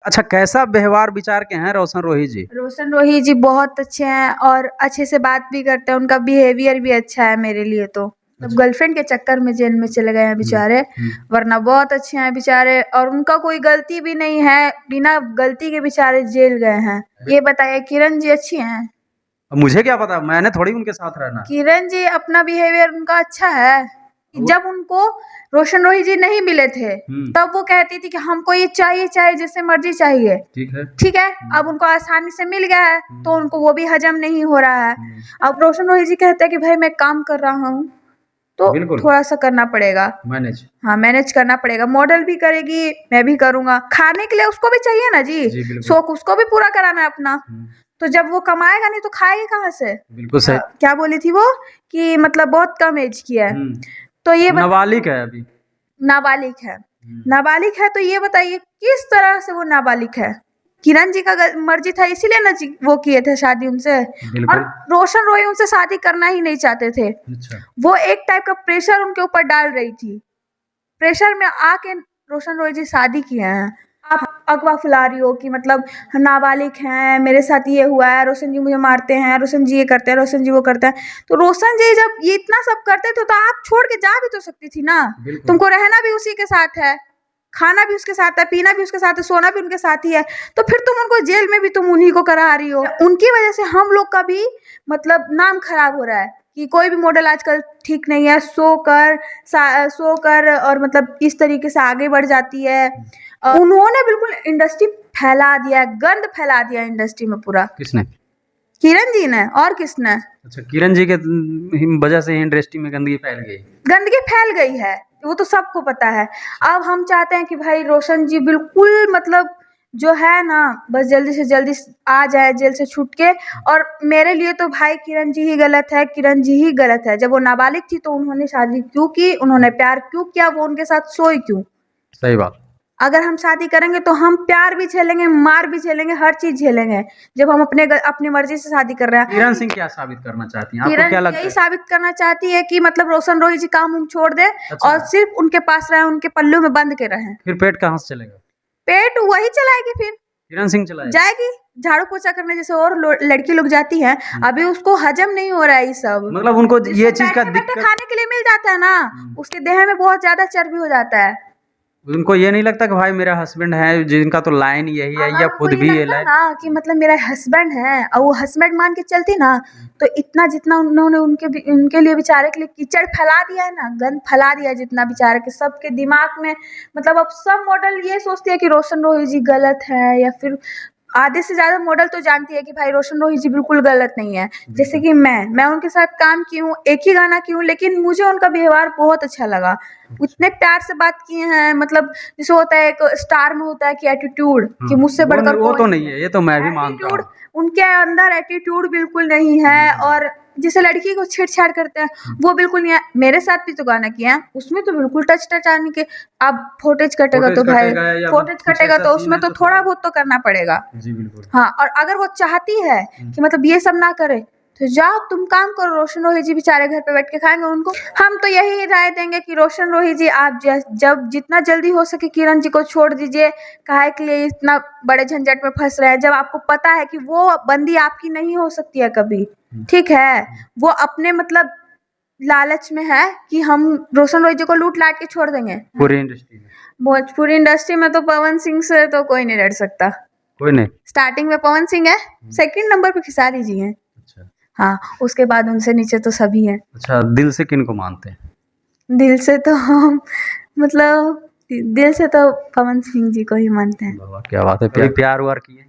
अच्छा, कैसा व्यवहार विचार के हैं रोशन रोही जी? रोशन रोही जी बहुत अच्छे हैं और अच्छे से बात भी करते हैं। उनका बिहेवियर भी अच्छा है मेरे लिए। तो गर्लफ्रेंड के चक्कर में जेल में चले गए हैं बेचारे, वरना बहुत अच्छे हैं बेचारे। और उनका कोई गलती भी नहीं है, बिना गलती के बेचारे जेल गए हैं। ये बताइए, किरण जी अच्छी हैं? अब मुझे क्या पता, मैंने थोड़ी उनके साथ रहना। किरण जी अपना बिहेवियर उनका अच्छा है। जब उनको रोशन रोही जी नहीं मिले थे तब वो कहती थी कि हमको ये चाहिए, चाहे जैसे मर्जी चाहिए। ठीक है। अब उनको आसानी से मिल गया है तो उनको वो भी हजम नहीं हो रहा है। अब रोशन रोही जी कहते हैं कि भाई मैं काम कर रहा हूँ तो थोड़ा सा करना पड़ेगा मैनेज। हाँ, मैनेज करना पड़ेगा। मॉडल भी करेगी, मैं भी करूंगा। खाने के लिए उसको भी चाहिए ना जी, शौक उसको भी पूरा कराना है अपना। तो जब वो कमाएगा नहीं तो खाएगा कहाँ से? बिल्कुल सही। क्या बोली थी वो कि मतलब बहुत कम एज की है, तो ये नाबालिग है अभी। नाबालिग है। नाबालिग है तो ये बताइए किस तरह से वो नाबालिग है? किरण जी का मर्जी था इसीलिए ना जी वो किए थे शादी उनसे। और रोशन रोही उनसे शादी करना ही नहीं चाहते थे। वो एक टाइप का प्रेशर उनके ऊपर डाल रही थी। प्रेशर में आके रोशन रोही जी शादी किए हैं। आप अगवा फुला रही हो कि मतलब नाबालिग हैं, मेरे साथ ये हुआ है, रोशन जी मुझे मारते हैं, रोशन जी ये करते हैं, रोशन जी वो करते हैं। तो रोशन जी जब ये इतना सब करते थे तो आप छोड़ के जा भी तो सकती थी ना। तुमको रहना भी उसी के साथ है, खाना भी उसके साथ है, पीना भी उसके साथ है, सोना भी उनके साथ ही है। तो फिर तुम उनको जेल में भी तुम उन्हीं को करा रही हो। उनकी वजह से हम लोग का भी मतलब नाम खराब हो रहा है कि कोई भी मॉडल आजकल ठीक नहीं है। सो कर और मतलब इस तरीके से आगे बढ़ जाती है। उन्होंने बिल्कुल इंडस्ट्री फैला दिया, गंद फैला दिया इंडस्ट्री में पूरा। किसने? किरण जी ने। और किसने? अच्छा, किरण जी के वजह से इंडस्ट्री में गंदगी फैल गई। गंदगी फैल गई है, वो तो सबको पता है। अब हम चाहते हैं कि भाई रोशन जी बिल्कुल मतलब जो है ना बस जल्दी से जल्दी आ जाए जेल से छूट के। और मेरे लिए तो भाई किरण जी ही गलत है, किरण जी ही गलत है। जब वो नाबालिग थी तो उन्होंने शादी क्यों की, उन्होंने प्यार क्यों किया, वो उनके साथ सोई क्यों? सही बात। अगर हम शादी करेंगे तो हम प्यार भी झेलेंगे, मार भी झेलेंगे, हर चीज झेलेंगे जब हम अपनी मर्जी से शादी कर रहे हैं। किरण सिंह क्या साबित करना चाहती हैं? आपको क्या लगता है? यही साबित करना चाहती है कि मतलब रोशन रोही जी काम उम छोड़ दे। अच्छा। और सिर्फ उनके पास रहे, उनके पल्लू में बंद के रहे। फिर पेट कहाँ से चलेगा? पेट वही चलाएगी, फिर किरण सिंह चलाएगी, जाएगी झाड़ू पोछा करने जैसे और लड़की लोग जाती हैं। अभी उसको हजम नहीं हो रहा है ये सब। मतलब उनको ये चीज का दिक्कत खाने के लिए मिल जाता है ना, उसके देह में बहुत ज्यादा चर्बी हो जाता है। उनको ये नहीं लगता कि भाई मेरा हस्बैंड है जिनका तो लाइन यही है, या खुद भी ये लाइन ना कि मतलब मेरा हस्बैंड है और वो हस्बैंड मान के चलती ना तो इतना जितना उन्होंने उनके लिए बेचारे के लिए कीचड़ फैला दिया है ना, गंद फैला दिया है जितना बेचारे के सबके दिमाग में। मतलब अब सब मॉडल ये सोचती है कि रोशन रोही जी गलत है, या फिर आधे से ज्यादा मॉडल तो जानती है कि भाई रोशन रोही जी बिल्कुल गलत नहीं है। जैसे कि मैं उनके साथ काम की हूँ, एक ही गाना की हूँ, लेकिन मुझे उनका व्यवहार बहुत अच्छा लगा। उतने प्यार से बात किए हैं। मतलब जैसे होता है एक स्टार में होता है कि एटीट्यूड, कि मुझसे बढ़कर वो तो नहीं है, ये तो मैं भी मानता हूँ। उनके अंदर एटीट्यूड बिल्कुल नहीं है। और जैसे लड़की को छेड़छाड़ करते हैं वो बिल्कुल नहीं है। मेरे साथ भी तो गाना किया है, उसमें तो बिल्कुल टच आने के। अब फोटेज कटेगा तो भाई फोटेज कटेगा तो उसमें तो थोड़ा बहुत तो करना पड़ेगा जी, बिल्कुल। हाँ, और अगर वो चाहती है कि मतलब ये सब ना करे तो जाओ तुम काम करो। रोशन रोही जी बेचारे घर पे बैठ के खाएंगे उनको। हम तो यही राय देंगे कि रोशन रोही जी आप जब जितना जल्दी हो सके किरण जी को छोड़ दीजिए। काहे के लिए इतना बड़े झंझट में फंस रहे हैं जब आपको पता है कि वो बंदी आपकी नहीं हो सकती है कभी। ठीक है, वो अपने मतलब लालच में है कि हम रोशन रोही जी को लूट लाट के छोड़ देंगे। भोजपुरी इंडस्ट्री में तो पवन सिंह से तो कोई नहीं लड़ सकता, कोई नहीं। स्टार्टिंग में पवन सिंह है, सेकंड नंबर पे खेसारी जी हैं। हाँ, उसके बाद उनसे नीचे तो सभी हैं। अच्छा, दिल से किनको मानते हैं? दिल से तो हम मतलब दिल से तो पवन सिंह जी को ही मानते हैं। क्या बात है, प्यार वार किए?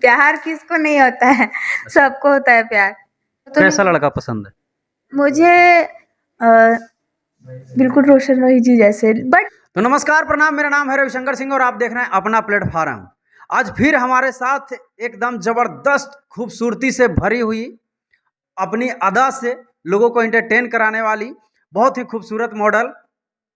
प्यार किसको नहीं होता है, सबको होता है प्यार। तो कैसा लड़का पसंद है? मुझे बिल्कुल रोशन रोही जी जैसे। बट तो नमस्कार, प्रणाम, मेरा नाम है रविशंकर सिंह और आप देख रहे हैं अपना प्लेटफॉर्म। आज फिर हमारे साथ एकदम जबरदस्त खूबसूरती से भरी हुई, अपनी अदा से लोगों को एंटरटेन कराने वाली बहुत ही खूबसूरत मॉडल,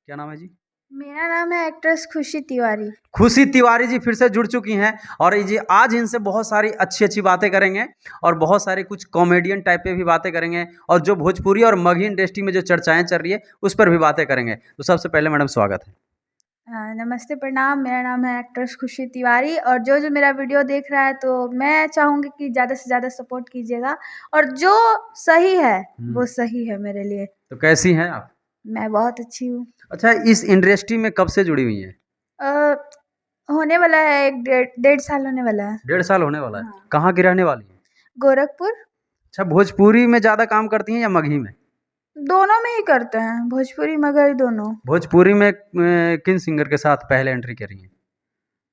क्या नाम है जी? मेरा नाम है एक्ट्रेस खुशी तिवारी। खुशी तिवारी जी फिर से जुड़ चुकी हैं और जी आज इनसे बहुत सारी अच्छी बातें करेंगे और बहुत सारी कुछ कॉमेडियन टाइप पे भी बातें करेंगे और जो भोजपुरी और मगही इंडस्ट्री में जो चर्चाएं चल रही है उस पर भी बातें करेंगे। तो सबसे पहले मैडम स्वागत है। नमस्ते, प्रणाम। मेरा नाम है एक्ट्रेस खुशी तिवारी और जो मेरा वीडियो देख रहा है तो मैं चाहूँगी कि ज़्यादा से ज़्यादा सपोर्ट कीजिएगा और जो सही है वो सही है मेरे लिए। तो कैसी हैं आप? मैं बहुत अच्छी हूँ। अच्छा, इस इंडस्ट्री में कब से जुड़ी हुई हैं? अ, होने वाला है एक डेढ़ साल होने वाला है। 1.5 साल होने वाला है। हाँ। कहाँ की रहने वाली हैं? गोरखपुर। अच्छा, भोजपुरी में ज़्यादा काम करती हैं या मगही में? दोनों में ही करते हैं, भोजपुरी मगही दोनों। भोजपुरी में किन सिंगर के साथ पहले एंट्री करी हैं?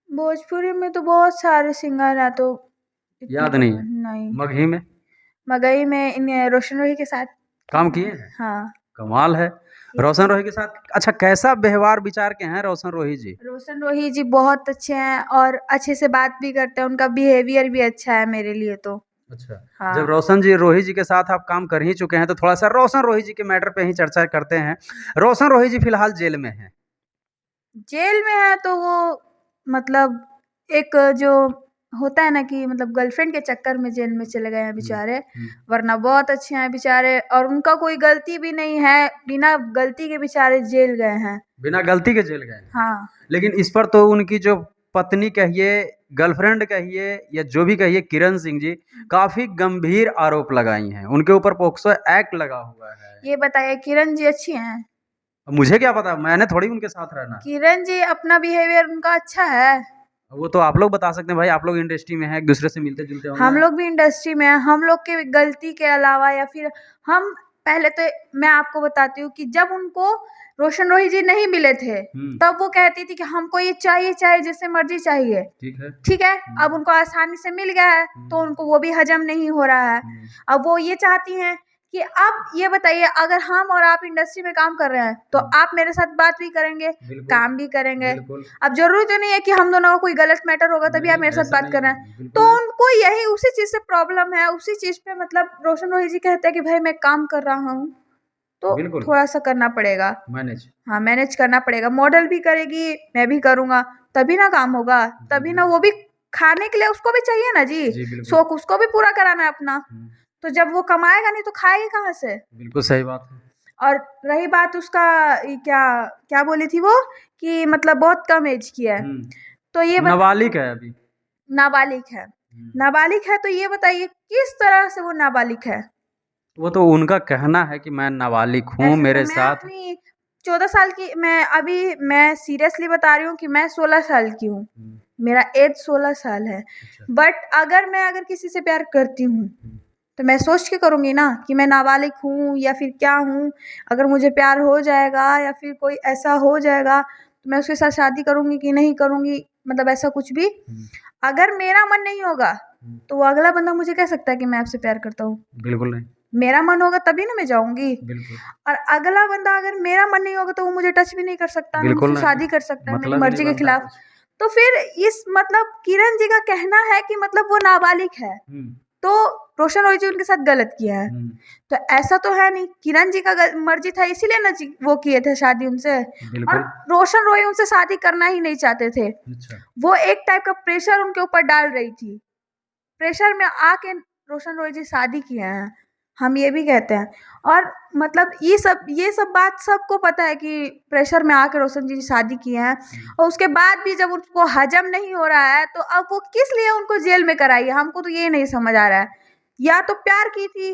भोजपुरी में तो बहुत सारे सिंगर हैं तो इतने याद नहीं है। नहीं। मगही में मगही में इन रोशन रोही के साथ काम किए हैं? हाँ। कमाल है। रोशन रोही के साथ। अच्छा, कैसा व्यवहार विचार के हैं रोशन रोही जी? रोशन रोही जी बहुत अच्छे हैं और अच्छे से बात भी करते हैं, उनका बिहेवियर भी अच्छा है मेरे लिए तो। अच्छा। हाँ। जब रोशन जी रोही जी के साथ आप काम कर ही चुके हैं तो थोड़ा सा रोशन रोही जी के मैटर पे ही चर्चा करते हैं। रोशन रोही जी फिलहाल जेल में हैं। जेल में है तो वो मतलब एक जो होता है ना कि मतलब गर्लफ्रेंड के चक्कर में जेल में चले गए हैं बेचारे, वरना बहुत अच्छे हैं बेचारे और उनका कोई गलती भी नहीं है, बिना गलती के बेचारे जेल गए हैं। बिना गलती के जेल गए हैं। हाँ। लेकिन इस पर तो उनकी जो पत्नी कहिए, गर्लफ्रेंड कहिए या जो भी कहिए, किरण सिंह जी काफी गंभीर आरोप लगाई हैं। उनके ऊपर पोक्सो एक्ट लगा हुआ है। ये बताइए, किरण जी अच्छी हैं? मुझे क्या पता, मैंने थोड़ी उनके साथ रहना है। किरण जी अपना बिहेवियर उनका अच्छा है। वो तो आप लोग बता सकते हैं भाई, आप लोग इंडस्ट्री में हैं, एक दूसरे से मिलते जुलते होंगे। हम लोग भी इंडस्ट्री में हैं, हम लोग के गलती के अलावा या फिर हम पहले तो मैं आपको बताती हूँ कि जब उनको रोशन रोही जी नहीं मिले थे तब वो कहती थी कि हमको ये चाहिए, चाहे जैसे मर्जी चाहिए। ठीक है। अब उनको आसानी से मिल गया है तो उनको वो भी हजम नहीं हो रहा है। अब वो ये चाहती हैं कि अब ये बताइए, अगर हम और आप इंडस्ट्री में काम कर रहे हैं तो आप मेरे साथ बात भी करेंगे, काम भी करेंगे। अब जरूरी तो नहीं है कि हम दोनों का कोई गलत मैटर होगा तभी आप मेरे साथ बात कर रहे हैं। तो उनको यही उसी चीज से प्रॉब्लम है, उसी चीज पे मतलब रोशन रोही जी कहते हैं कि भाई मैं काम कर रहा हूँ तो थोड़ा सा करना पड़ेगा मैनेज। हाँ, मैनेज करना पड़ेगा। मॉडल भी करेगी, मैं भी करूंगा, तभी ना काम होगा, तभी ना। वो भी खाने के लिए उसको भी चाहिए ना जी, शौक उसको भी पूरा कराना है अपना। तो जब वो कमाएगा नहीं तो खाएगी कहाँ से? बिल्कुल सही बात है। और रही बात उसका, क्या क्या बोली थी वो कि मतलब बहुत कम एज की है, तो ये नाबालिग है अभी। नाबालिग है। नाबालिग है तो ये बताइए किस तरह से वो नाबालिग है? वो तो उनका कहना है कि मैं नाबालिग हूँ, मेरे साथ 14 साल की मैं सीरियसली बता रही हूँ कि मैं 16 साल की हूँ, मेरा एज 16 साल है। बट अगर किसी से प्यार करती हूँ तो मैं सोच के करूँगी ना कि मैं नाबालिग हूँ या फिर क्या हूँ। अगर मुझे प्यार हो जाएगा या फिर कोई ऐसा हो जाएगा तो मैं उसके साथ शादी करूँगी कि नहीं करूँगी, मतलब ऐसा कुछ भी। अगर मेरा मन नहीं होगा तो वो अगला बंदा मुझे कह सकता है कि मैं आपसे प्यार करता हूँ? बिल्कुल नहीं। मेरा मन होगा तभी ना मैं जाऊंगी। और अगला बंदा अगर मेरा मन नहीं होगा तो वो मुझे टच भी नहीं कर सकता, मुझसे शादी कर सकता है मेरी मर्जी के खिलाफ। तो फिर इस मतलब किरण जी का कहना है कि मतलब वो नाबालिग है तो रोशन रोही जी उनके साथ गलत किया है। तो ऐसा तो है नहीं, किरण जी का मर्जी था इसीलिए ना जी वो किए थे शादी उनसे। और रोशन रोही उनसे शादी करना ही नहीं चाहते थे। वो एक टाइप का प्रेशर उनके ऊपर डाल रही थी, प्रेशर में आके रोशन रोही जी शादी किए हैं, हम ये भी कहते हैं। और मतलब ये सब बात सबको पता है कि प्रेशर में आके रोशन जी शादी किए हैं। और उसके बाद भी जब उनको हजम नहीं हो रहा है तो अब वो किस लिए उनको जेल में कराई है, हमको तो ये नहीं समझ आ रहा है। या तो प्यार की थी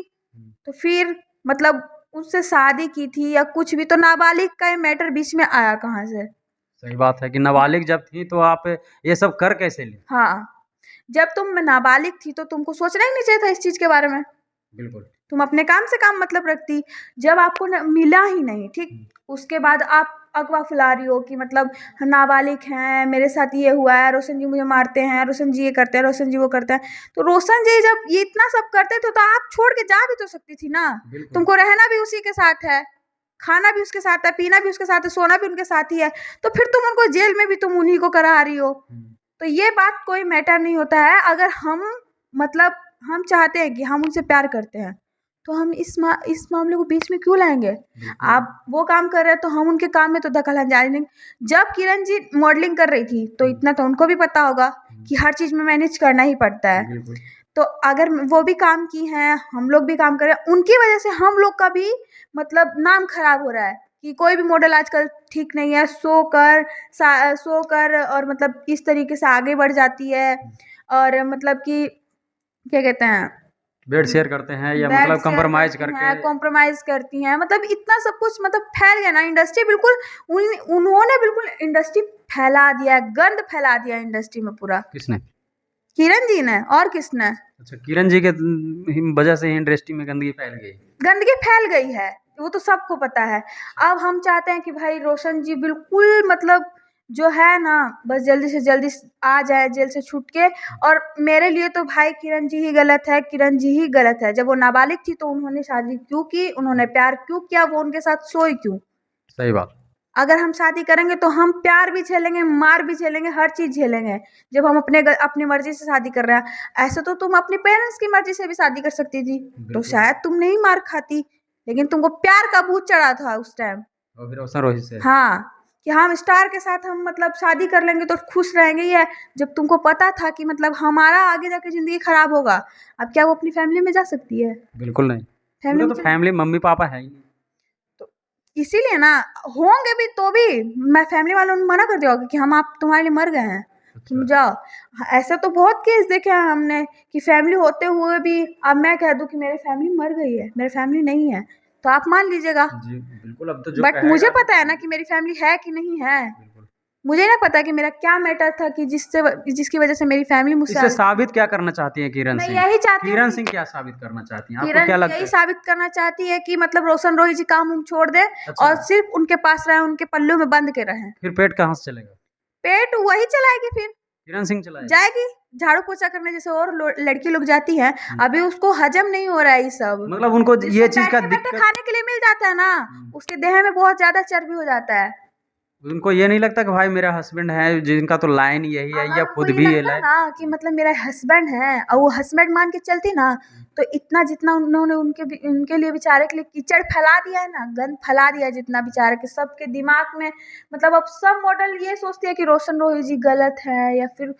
तो फिर मतलब उससे शादी की थी या कुछ भी, तो नाबालिग का मैटर बीच में आया कहाँ से? सही बात है कि नाबालिग जब थी तो आप ये सब कर कैसे ले? हाँ, जब तुम नाबालिग थी तो तुमको सोचना ही नहीं चाहिए था इस चीज के बारे में। बिल्कुल। तुम अपने काम से काम मतलब रखती। जब आपको मिला ही नहीं, ठीक, उसके बाद आप अगवा फुला रही हो कि मतलब नाबालिग हैं, मेरे साथ ये हुआ है, रोशन जी मुझे मारते हैं, रोशन जी ये करते हैं, रोशन जी वो करते हैं। तो रोशन जी जब ये इतना सब करते थे तो आप छोड़ के जा भी तो सकती थी ना। तुमको रहना भी उसी के साथ है, खाना भी उसके साथ है, पीना भी उसके साथ है, सोना भी उनके साथ ही है, तो फिर तुम उनको जेल में भी तुम उन्हीं को करा रही हो। तो ये बात कोई मैटर नहीं होता है। अगर हम चाहते हैं कि हम उनसे प्यार करते हैं तो हम इस मामले को बीच में क्यों लाएंगे? आप वो काम कर रहे हैं तो हम उनके काम में तो दखल अंदाजी नहीं। जब किरण जी मॉडलिंग कर रही थी तो इतना तो उनको भी पता होगा कि हर चीज में मैनेज करना ही पड़ता है। तो अगर वो भी काम की हैं, हम लोग भी काम कर रहे हैं, उनकी वजह से हम लोग का भी मतलब नाम खराब हो रहा है। कि कोई भी मॉडल आजकल ठीक नहीं है, सो कर और मतलब इस तरीके से आगे बढ़ जाती है, और मतलब कि क्या कहते हैं, बेड शेयर करते हैं या बेड मतलब शेयर कंप्रोमाइज करती करके। हैं, कॉम्प्रोमाइज करती हैं, मतलब इतना सब कुछ मतलब फैल गया ना इंडस्ट्री, बिल्कुल उन्होंने बिल्कुल इंडस्ट्री फैला दिया है, गंद फैला दिया इंडस्ट्री में पूरा। किसने? किरण जी ने, और किसने? अच्छा, किरण जी के वजह से ही इंडस्ट्री में गंदगी फैल गई। गंदगी फैल गई है, वो तो सबको पता है। अब हम चाहते हैं कि भाई रोशन जी बिल्कुल मतलब जो है ना, बस जल्दी से जल्दी आ जाए जेल से छूट के। और मेरे लिए तो भाई किरण जी ही गलत है, किरण जी ही गलत है। जब वो नाबालिग थी तो उन्होंने शादी क्यों की, उन्होंने प्यार क्यों किया, वो उनके साथ सोई क्यों? सही बात। अगर हम शादी करेंगे तो हम प्यार भी झेलेंगे, मार भी झेलेंगे, हर चीज झेलेंगे। जब हम अपनी मर्जी से शादी कर रहे हैं, ऐसे तो तुम अपने पेरेंट्स की मर्जी से भी शादी कर सकती थी, तो बिल्कुल। शायद तुम नहीं मार खाती, लेकिन तुमको प्यार का भूत चढ़ा था उस टाइम। और फिर रोशन रोहित से। हाँ, कि हम स्टार के साथ हम मतलब शादी कर लेंगे तो खुश रहेंगे, ये जब तुमको पता था कि मतलब हमारा आगे जाके जिंदगी खराब होगा। अब क्या वो अपनी फैमिली में जा सकती है? बिल्कुल नहीं। फैमिली में तो फैमिली मम्मी पापा है ही नहीं। तो इसीलिए ना, होंगे भी तो भी मैं फैमिली वालों ने मना कर दिया होगा कि हम आप तुम्हारे लिए मर गए हैं, तुम जाओ। ऐसा तो बहुत केस देखे हैं हमने कि फैमिली होते हुए भी अब मैं कह दूं कि मेरी फैमिली मर गई है, मेरी फैमिली नहीं है, तो आप मान लीजिएगा। जी बिल्कुल। अब तो जो बट मुझे पता है ना कि मेरी फैमिली है कि नहीं है। मुझे ना पता कि मेरा क्या मैटर था कि जिसकी वजह से मेरी फैमिली मुझसे इससे साबित क्या करना चाहती है किरण मैं सिंह? यही चाहती हूँ किरण कि सिंह क्या साबित करना चाहती हैं? आपको किरण क्या लगता यही है? साबित करना चाहती है कि मतलब रोशन रोही जी काम उम छोड़ दे अच्छा। और सिर्फ उनके पास रहे, उनके पल्लू में बंद के रहे। फिर पेट कहाँ से चलेगा? पेट वही चलाएगी, फिर किरण सिंह चलाएगी। जाएगी झाड़ू पोछा करने, जैसे और लड़की लोग जाती हैं। अभी उसको हजम नहीं हो रहा है ये सब, मतलब उनको ये चीज का बैठे दिक्कत, खाने के लिए मिल जाता है ना, उसके देह में बहुत ज्यादा चर्बी हो जाता है। उनको ये नहीं लगता कि भाई मेरा हस्बैंड है जिनका तो लाइन यही है, या अगर खुद उनको भी ये ये लगता लाइन। ना कि मतलब मेरा हस्बैंड है और वो हस्बैंड मान के चलती ना, तो इतना जितना उन्होंने उनके लिए बेचारे के लिए कीचड़ फैला दिया है ना, गंद फैला दिया है जितना बेचारे के सबके दिमाग में। मतलब अब सब मॉडल ये सोचते हैं कि रोशन रोही जी गलत है, या फिर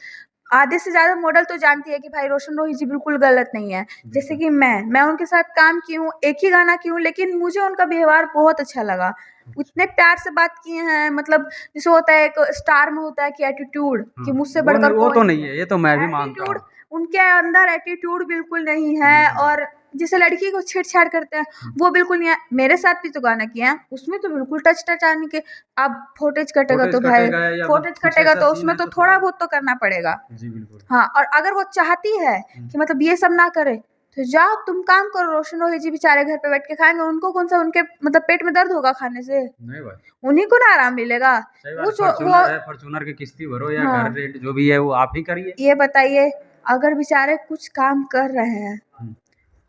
आधे से ज्यादा मॉडल तो जानती है कि भाई रोशन रोही जी बिल्कुल गलत नहीं है। जैसे कि मैं उनके साथ काम की हूँ, एक ही गाना की हूँ, लेकिन मुझे उनका व्यवहार बहुत अच्छा लगा। इतने प्यार से बात किए हैं, मतलब जैसे होता है एक स्टार में होता है कि एटीट्यूड, कि मुझसे बढ़कर वो तो कोई नहीं है, ये तो मैं भी मानता एटीट्यूड, हूँ। उनके अंदर एटीट्यूड बिल्कुल नहीं है। और जैसे लड़की को छेड़छाड़ करते हैं, वो बिल्कुल नहीं है। मेरे साथ भी तो गाना किया है, उसमें तो बिल्कुल टच आने के। अब फुटेज कटेगा तो भाई, फुटेज कटेगा तो उसमें तो थोड़ा बहुत तो करना पड़ेगा। जी बिल्कुल। हाँ, और अगर वो चाहती है कि मतलब ये सब ना करे, तो जाओ तुम काम करो। रोशन रोही जी बेचारे घर पे बैठ के खाएंगे, उनको कौन सा उनके मतलब पेट में दर्द होगा खाने से? नहीं भाई, उन्हीं को ना आराम मिलेगा। फॉर्च्यूनर की किस्ती भरो या हाँ, घर रेंट जो भी है वो आप ही करिए। ये बताइए, अगर बेचारे कुछ काम कर रहे हैं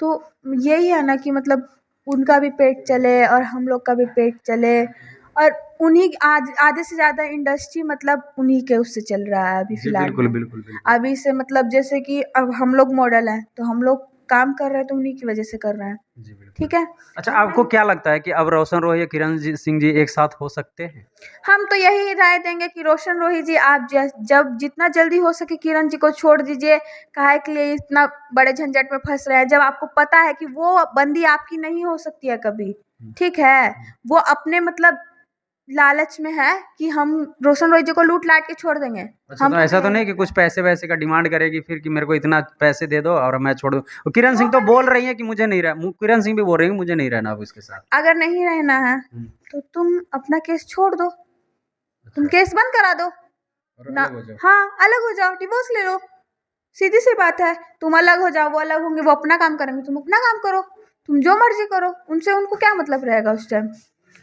तो यही है ना कि मतलब उनका भी पेट चले और हम लोग का भी पेट चले। और उन्हीं आधे से ज्यादा इंडस्ट्री मतलब उन्हीं के उससे चल रहा है अभी फिलहाल बिल्कुल में। बिल्कुल बिल्कुल। अभी से मतलब जैसे कि अब हम लोग मॉडल हैं तो हम लोग काम कर रहे हैं तो उन्हीं की वजह से कर रहे हैं। जी बिल्कुल। ठीक है। अच्छा, आपको क्या लगता है कि अब रोशन रोही या किरण सिंह जी एक साथ हो सकते हैं? हम तो यही राय देंगे कि रोशन रोही जी आप जब जितना जल्दी हो सके किरण जी को छोड़ दीजिए। काहे के लिए इतना बड़े झंझट में फंस रहे हैं, जब आपको पता है कि वो बंदी आपकी नहीं हो सकती है कभी। ठीक है, वो अपने मतलब लालच में है कि हम रोशन रोही जी को लूट लाट के छोड़ देंगे। अच्छा, हम तो ऐसा तो नहीं कि कुछ पैसे वैसे का डिमांड करेगी फिर कि मेरे को इतना पैसे दे दो और मैं छोड़ दूं? वो किरण सिंह तो बोल रही है कि मुझे नहीं किरण सिंह भी बोल रही है मुझे नहीं रहना अब इसके साथ। अगर नहीं रहना है तो तुम अपना केस छोड़ दो, तुम केस बंद करा दो ना। हाँ, अलग हो जाओ, डिवोर्स ले लो, सीधी सी बात है। तुम अलग हो जाओ, वो अलग होंगे, वो अपना काम करेंगे, तुम अपना काम करो, तुम जो मर्जी करो। उनसे उनको क्या मतलब रहेगा उस टाइम?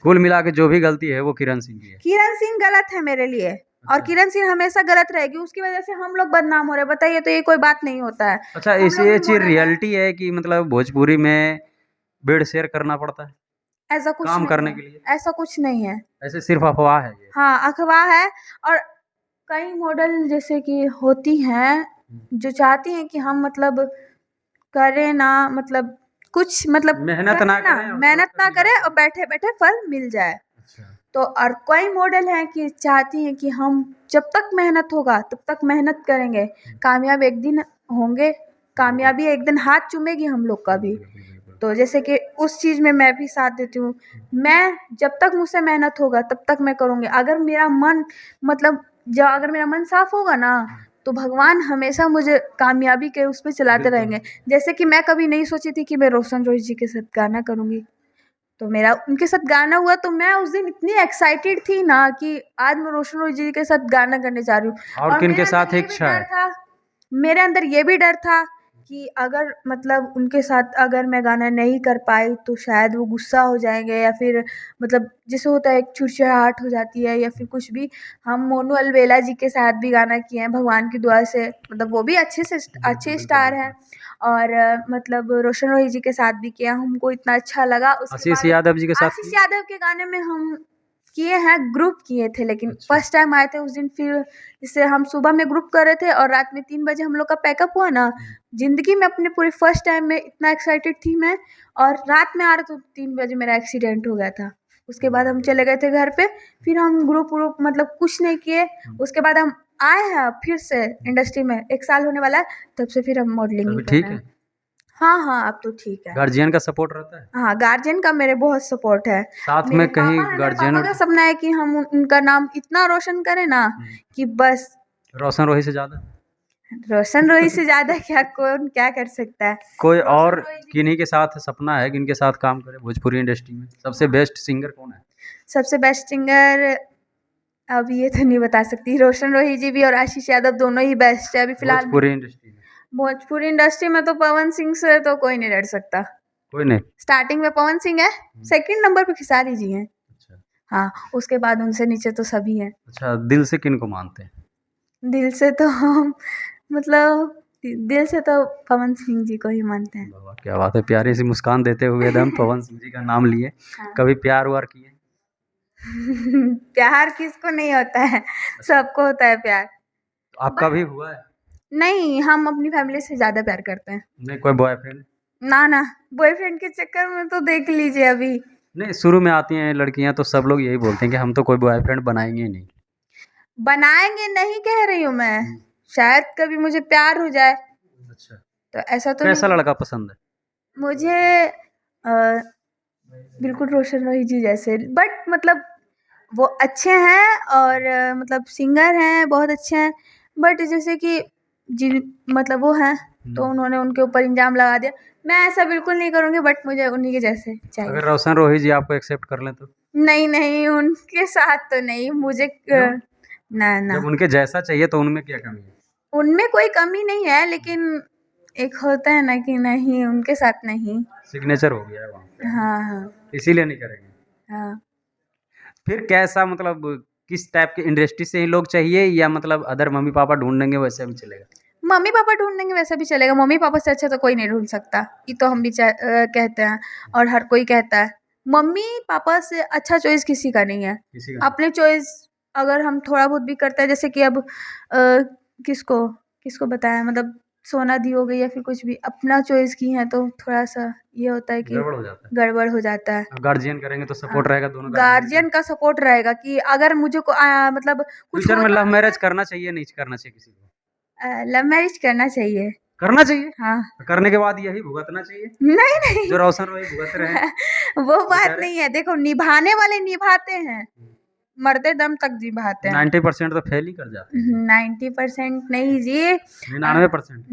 कुल मिला के जो भी गलती है वो किरण सिंह की है। किरण सिंह गलत है मेरे लिए, और किरण सिंह हमेशा गलत रहेगी। उसकी वजह से हम लोग बदनाम हो रहे हैं। बताइए, तो ये कोई बात नहीं होता है। अच्छा, इसे ये चीज रियलिटी है कि मतलब भोजपुरी में बेड शेयर करना पड़ता है ऐसा कुछ काम नहीं करने है, के लिए? ऐसा कुछ नहीं है। ऐसे सिर्फ अफवाह है ये? हाँ, अफवाह है। और कई मॉडल जैसे कि होती हैं जो चाहती हैं कि हम मतलब करें ना, मतलब कुछ मतलब मेहनत ना करें और मेहनत ना शॉर्टकट करें और बैठे बैठे फल मिल जाए। अच्छा। तो और कई मॉडल हैं कि चाहती हैं कि हम जब तक मेहनत होगा तब तक मेहनत करेंगे, कामयाब एक दिन होंगे, कामयाबी एक दिन हाथ चूमेगी हम लोग का भी। तो जैसे कि उस चीज़ में मैं भी साथ देती हूँ। मैं जब तक मुझसे मेहनत होगा तब तक मैं करूँगी। अगर मेरा मन मतलब अगर मेरा मन साफ होगा ना तो भगवान हमेशा मुझे कामयाबी के उस पे चलाते रहेंगे। जैसे कि मैं कभी नहीं सोची थी कि मैं रोशन रोही जी के साथ गाना करूँगी, तो मेरा उनके साथ गाना हुआ तो मैं उस दिन इतनी एक्साइटेड थी ना कि आज मैं रोशन रोही जी के साथ गाना करने जा रही हूँ। और किन मेरे के साथ अंदर ये भी इच्छा डर है? था, मेरे अंदर ये भी डर था कि अगर मतलब उनके साथ अगर मैं गाना नहीं कर पाई तो शायद वो गुस्सा हो जाएंगे, या फिर मतलब जैसे होता है एक चिड़चिड़ाहट हो जाती है या फिर कुछ भी। हम मोनू अलवेला जी के साथ भी गाना किए हैं भगवान की दुआ से, मतलब वो भी अच्छे स्टार हैं। और मतलब रोशन रोही जी के साथ भी किया, हमको इतना अच्छा लगा। उसके आशीष बाद यादव जी के साथ आशीष यादव के गाने में हम किए हैं, ग्रुप किए थे, लेकिन अच्छा। फर्स्ट टाइम आए थे उस दिन। फिर इससे हम सुबह में ग्रुप कर रहे थे और रात में 3 बजे हम लोग का पैकअप हुआ ना। ज़िंदगी में अपने पूरे फर्स्ट टाइम में इतना एक्साइटेड थी मैं, और रात में आ रहे तो 3 बजे मेरा एक्सीडेंट हो गया था। उसके बाद हम चले गए थे घर पे, फिर हम ग्रुप मतलब कुछ नहीं किए। उसके बाद हम आए हैं फिर से इंडस्ट्री में, 1 साल होने वाला है, तब से फिर हम मॉडलिंग ही अभी कर ठीक रहे है? हैं। हाँ, अब तो ठीक है। गार्जियन का सपोर्ट रहता है? हाँ, गार्जियन का मेरे बहुत सपोर्ट है। साथ मेरे में कहीं पापा गार्जियन का सपना है कि हम उनका नाम इतना रोशन करें ना कि बस। रोशन रोही से ज़्यादा रोशन रोही से ज़्यादा क्या कौन क्या कर सकता है। कोई रोशन और रोही जी किन्हीं के साथ सपना है, किनके साथ काम करे भोजपुरी इंडस्ट्री में? सबसे बेस्ट सिंगर कौन है? सबसे बेस्ट सिंगर अब ये तो नहीं बता सकती। रोशन रोही जी भी और आशीष यादव दोनों ही बेस्ट है अभी फिलहाल में। भोजपुरी इंडस्ट्री में भोजपुरी इंडस्ट्री में तो पवन सिंह से तो कोई नहीं डर सकता। कोई नहीं? स्टार्टिंग में पवन सिंह है, सेकंड नंबर पे खेसारी जी हैं। अच्छा। हाँ, उसके बाद उनसे नीचे तो सभी हैं। अच्छा, दिल से किन को मानते हैं? दिल से तो हम मतलब दिल से तो पवन सिंह जी को ही मानते हैं। वाह, क्या बात है! प्यारी सी मुस्कान देते हुए एकदम पवन सिंह जी का नाम लिए। हाँ। कभी प्यार व्यार किए? प्यार किसको नहीं होता है, सबको होता है प्यार। तो आपका भी हुआ है? नहीं, हम अपनी फैमिली से ज़्यादा प्यार करते हैं। नहीं, कोई बॉयफ्रेंड? ना, बॉयफ्रेंड के चक्कर में तो देख लीजिए अभी। नहीं, शुरू में आती हैं लड़कियां तो सब लोग यही बोलते हैं कि हम तो कोई बॉयफ्रेंड बनाएंगे ही नहीं। बनाएँगे नहीं कह रही हूँ मैं, शायद कभी मुझे प्यार हो जाए, अच्छा। तो ऐसा तो कैसा नहीं। लड़का पसंद है? मुझे बिल्कुल रोशन रोही जी जैसे, बट मतलब वो अच्छे हैं और मतलब सिंगर हैं, बहुत अच्छे हैं। बट जैसे कि जिन मतलब वो हैं तो उन्होंने उनके ऊपर इल्ज़ाम लगा दिया। मैं ऐसा बिल्कुल नहीं करूँगी, बट मुझे उन्हीं के जैसे चाहिए। अगर रोशन रोही जी आपको एक्सेप्ट कर लें तो? नहीं, उनके साथ तो नहीं मुझे ना। जब उनके जैसा चाहिए तो उनमें क्या कमी है? उनमें कोई कमी नहीं है, लेकिन एक होता है ना कि नहीं, उनके साथ नहीं। सिग्नेचर हो गया है वहाँ पे, हाँ। इसीलिए नहीं करेंगे। हाँ। फिर कैसा मतलब किस टाइप के इंडस्ट्री से ही लोग चाहिए, या मतलब अदर मम्मी पापा ढूँढ देंगे वैसे भी चलेगा? मम्मी-पापा ढूँढ देंगे वैसा भी चलेगा, मम्मी-पापा से अच्छा तो कोई नहीं ढूँढ सकता, ये तो हम भी कहते हैं और हर कोई कहता है। मम्मी-पापा से अच्छा चॉइस किसी का नहीं है। किसी का? अपने चॉइस अगर हम थोड़ा बहुत भी करते हैं, जैसे कि अब किसको बताएँ, मतलब सोना दी हो गई या फिर कुछ भी, अपना चॉइस की हैं तो थोड़ा-सा ये होता है कि गड़बड़ हो जाता है। गड़बड़ हो जाता है। अब गार्जियन करेंगे तो सपोर्ट रहेगा दोनों गार्जियन का सपोर्ट रहेगा कि अगर मुझे मतलब कुछ फ्यूचर में होता लव भी मैरिज है, करना चाहिए नहीं करना चाहिए किसी को? लव मैरिज करना चाहिए। करना चाहिए? हाँ। करने के बाद यही भुगतना चाहिए नहीं। जो रोशन रोही भुगत रहे हैं वो बात बेचारे। नहीं है, देखो निभाने वाले निभाते हैं, मरते दम तक निभाते हैं। 90% तो फेल ही कर जाते हैं। 90% नहीं जी। 99%?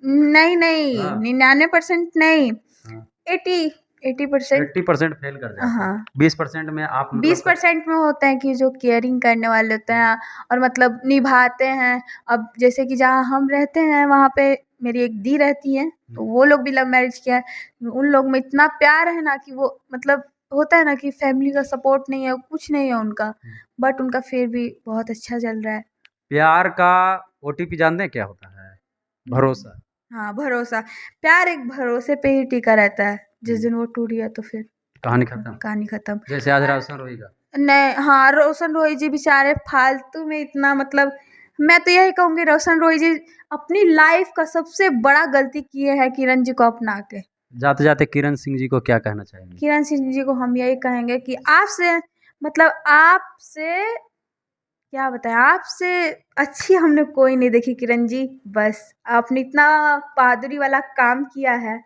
नहीं, हाँ। 99% नहीं, हाँ। 80% 80% फेल कर जाते हैं। हाँ। 20% में आप मतलब 20% में होते हैं कि जो केयरिंग करने वाले होते हैं और मतलब निभाते हैं। अब जैसे कि जहाँ हम रहते हैं वहाँ पे मेरी एक दी रहती है, तो वो लोग भी लव मैरिज किया है। उन लोग में इतना प्यार है ना कि वो मतलब होता है ना कि फैमिली का सपोर्ट नहीं है, कुछ नहीं है उनका, बट उनका फिर भी बहुत अच्छा चल रहा है। प्यार का ओटीपी जानते हैं क्या होता है? भरोसा। हाँ, भरोसा। प्यार एक भरोसे पे ही टिका रहता है, जिस दिन वो टूट गया तो फिर कहानी खत्म। कहानी खत्म। जैसे आज रोशन रोही का। नहीं, हाँ, रोशन रोही जी बेचारे फालतू में इतना मतलब, मैं तो यही कहूँगी रोशन रोही जी अपनी लाइफ का सबसे बड़ा गलती किए हैं किरण जी को अपना के। जाते जाते किरण सिंह जी को क्या कहना चाहेंगे? किरण सिंह जी को हम यही कहेंगे कि आपसे मतलब आपसे क्या बताएं, आपसे अच्छी हमने कोई नहीं देखी किरण जी। बस आपने इतना बहादुरी वाला काम किया है,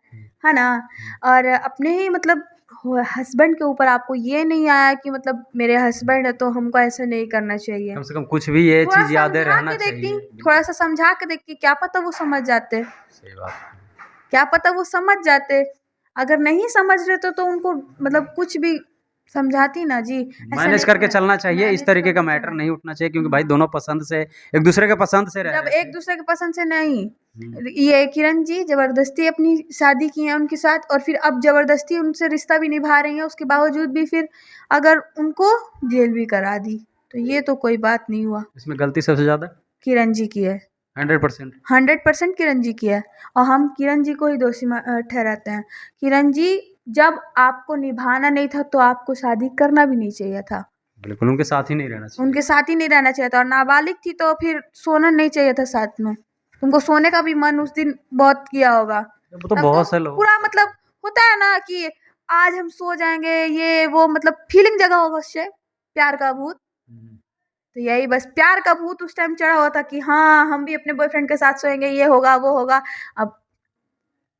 है ना। और अपने ही मतलब हस्बैंड के ऊपर आपको ये नहीं आया कि मतलब मेरे हस्बैंड है तो हमको ऐसा नहीं करना चाहिए। कम से कम कुछ भी ये थोड़ा चीज याद समझा रहना के देखती, चाहिए। थोड़ा सा समझा के देखती, क्या पता वो समझ जाते, सही बात है। क्या पता वो समझ जाते। अगर नहीं समझ रहे तो उनको मतलब कुछ भी समझाती ना जी, ऐसा मैनेज नहीं करके करना, चलना चाहिए, इस मैनेज तरीके का करके मैटर चलना। नहीं उठना चाहिए, क्योंकि भाई दोनों पसंद से, एक दूसरे के पसंद से रह जब रहे एक थे। दूसरे के पसंद से नहीं, हम्म। ये किरण जी जबरदस्ती अपनी शादी की है उनके साथ, और फिर अब जबरदस्ती उनसे रिश्ता भी निभा रही है, उसके बावजूद भी फिर अगर उनको जेल भी करा दी, तो ये तो कोई बात नहीं हुआ। इसमें गलती सबसे ज्यादा किरण जी की है, 100%। 100% किरण जी की है, और हम किरण जी को ही दोषी ठहराते हैं। किरण जी, जब आपको निभाना नहीं था तो आपको शादी करना भी नहीं चाहिए था, बिल्कुल उनके साथ ही नहीं रहना चाहिए। उनके साथ ही नहीं रहना चाहिए था। और नाबालिग थी तो फिर सोना नहीं चाहिए था साथ में, तुमको सोने का भी मन उस दिन बहुत किया होगा। वो तो तब तो बहुत से लोग। पूरा मतलब होता है ना कि आज हम सो जाएंगे, ये वो मतलब फीलिंग जगा होगा उससे, प्यार का भूत। हम्म। तो यही बस प्यार का भूत उस टाइम चढ़ा हुआ था कि हाँ हम भी अपने बॉयफ्रेंड के साथ सोएंगे, ये होगा वो होगा। अब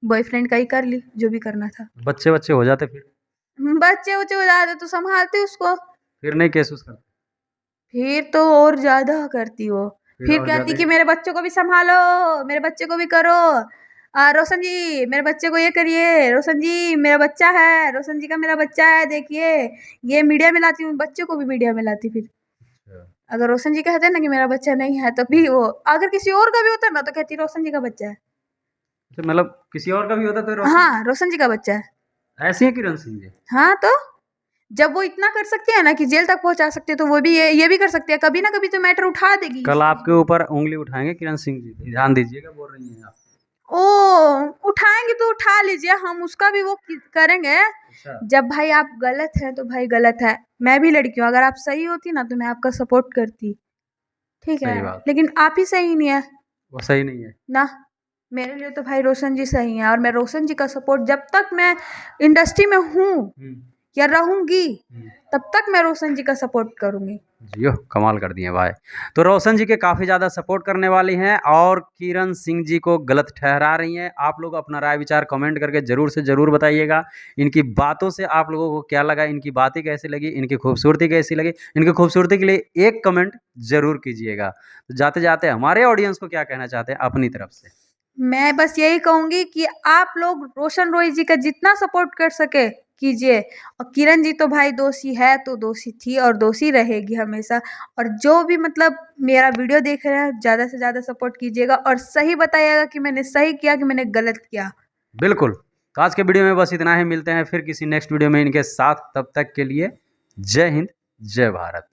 बॉयफ्रेंड का ही कर ली जो भी करना था। बच्चे बच्चे हो जाते फिर बच्चे उच्चे हो जाते तो संभालते उसको, फिर नहीं केस उस करते, फिर तो और ज्यादा करती वो। फिर फिर और कहती ज्यादा। कि मेरे बच्चों को भी संभालो, मेरे बच्चे को भी करो, रोशन जी मेरे बच्चे को ये करिए, रोशन जी मेरा बच्चा है, रोशन जी का मेरा बच्चा है देखिए, ये मीडिया में लाती हूँ, बच्चे को भी मीडिया में लाती। फिर अगर रोशन जी कहते ना कि मेरा बच्चा नहीं है, तो भी वो अगर किसी और का भी होता ना तो कहती रोशन जी का बच्चा है। तो मतलब किसी और का भी होता तो रोशन। हाँ रोशन जी का बच्चा है। ऐसे ही किरण सिंह जी। हाँ तो जब वो इतना कर सकती है ना कि जेल तक पहुंचा सकती है, तो वो भी ये भी कर सकती है, कभी ना कभी तो मैटर उठा देगी इस कल चीज आपके में। ऊपर उंगली उठाएंगे किरण सिंह जी, ध्यान दीजिएगा, बोल रही हैं आप। ओ, उठाएंगे तो उठा लीजिए, हम उसका भी वो करेंगे। अच्छा। जब भाई आप गलत हैं तो भाई गलत है, मैं भी लड़की हूँ, अगर आप सही होती ना तो मैं आपका सपोर्ट करती, ठीक है। सही बात। लेकिन आप ही सही नहीं है वो सही नहीं है। ना। मेरे लिए तो भाई रोशन जी सही हैं, और मैं रोशन जी का सपोर्ट जब तक मैं इंडस्ट्री में हूँ या रहूंगी तब तक मैं रोशन जी का सपोर्ट करूंगी। जियो कमाल कर दिए भाई। तो रोशन जी के काफ़ी ज़्यादा सपोर्ट करने वाली हैं और किरण सिंह जी को गलत ठहरा रही हैं। आप लोग अपना राय विचार कमेंट करके ज़रूर से ज़रूर बताइएगा। इनकी बातों से आप लोगों को क्या लगा, इनकी बातें कैसी लगी, इनकी खूबसूरती कैसी लगी। इनकी खूबसूरती के लिए एक कमेंट ज़रूर कीजिएगा। तो जाते जाते हमारे ऑडियंस को क्या कहना चाहते हैं अपनी तरफ से? मैं बस यही कहूंगी कि आप लोग रोशन रॉय जी का जितना सपोर्ट कर सके कीजिए, और किरण जी तो भाई दोषी है तो दोषी थी और दोषी रहेगी हमेशा। और जो भी मतलब मेरा वीडियो देख रहे हैं ज़्यादा से ज़्यादा सपोर्ट कीजिएगा और सही बताइएगा कि मैंने सही किया कि मैंने गलत किया। बिल्कुल। तो आज के वीडियो में बस इतना ही, मिलते हैं फिर किसी नेक्स्ट वीडियो में इनके साथ। तब तक के लिए जय हिंद, जय भारत।